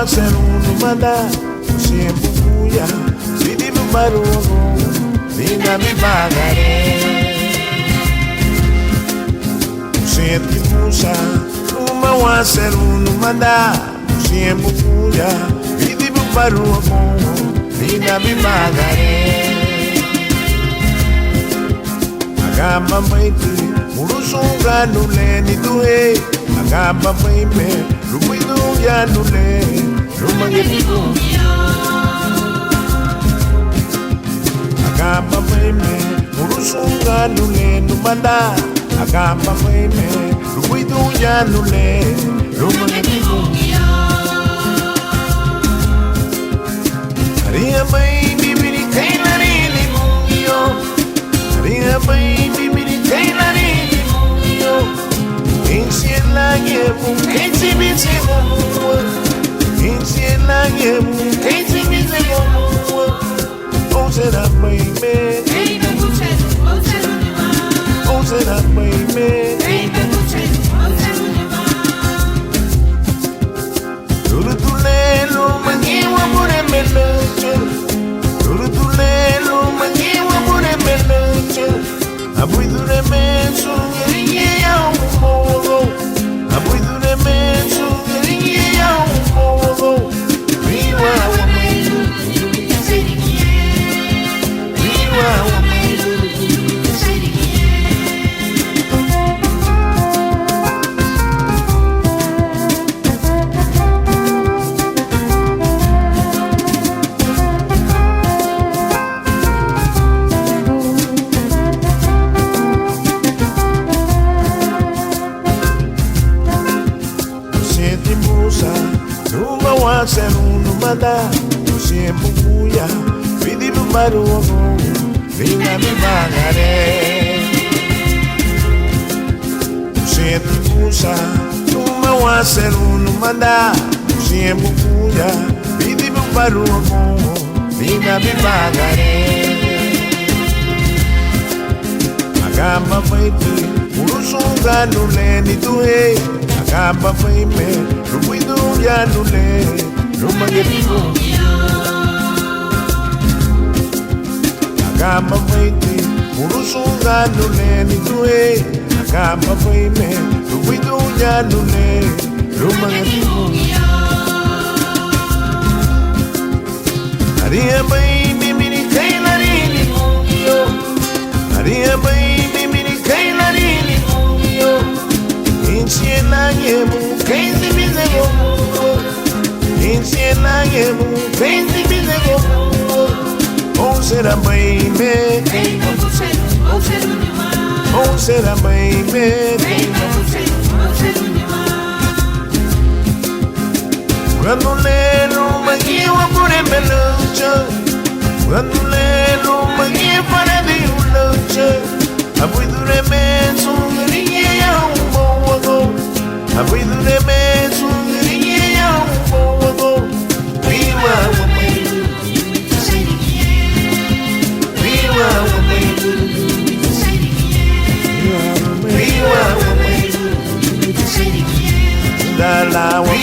serunu manda Siempo buia Vidi bubaruogo Vina mi bagare Senti musa Uma wa serunu manda Siempo buia Vidi bubaruogo Vina mi bagare Agamba maiti Murusunga nule ni duhe Agamba maime Lumidu ya nule Lumangeti bumio Agamba maime Murusunga nule numanda Agamba maime Lumidu ya nule Lumangeti bumio Aria mai bibiri kaina rini bumio Aria mai bibiri kaina rini bumio Insiela yemu Kensi bise bumio Insiela yemu Kensi bise bumio O será baby Eita bucheiro, o cheiro de mar. O será baby Eita bucheiro, o cheiro de mar. Lulu tulelo mangiwa bure melancho Lulu tulelo mangiwa bure melancho Abui dure mensu Geriye ya umogo Abui dure mensu Geriye ya umogo Viva wa meilu Eu sei de quem é. Viva wa meilu Eu sei de quem Senti musa Numa wa serunu manda Siempo buia Vidi bubaruogo Vina mi bagare Senti musa Numa wa serunu manda Siempo buia Vidi bubaruogo Vina mi bagare Agamba maiti Urusunga nule ni duhe Agamba maime Lumidu ya nule Lumangeti bumio. Agamba maiti Urusunga nule ni duhe Agamba maime Lumidu ya nule Lumangeti Bumio. Aria baby mini kaina rini bumio Aria baby mini kaina rini bumio Insiela yemu kenzi bize gomuo Insiela yemu kenzi bize gomuo O será baby Eita bucheiro, o cheiro de mar. O será baby Eita bucheiro, o cheiro de mar. Granulelo mangiwa pure melancha Granulelo mangiwa para de ulancha Abui dure mensu Geriye ya umogo Abui dure mensu Geriye ya umogo Viva wa meilu Eu sei de quem é. Viva wa meilu Eu sei de quem é. Viva wa meilu Eu sei de quem é. Dala wa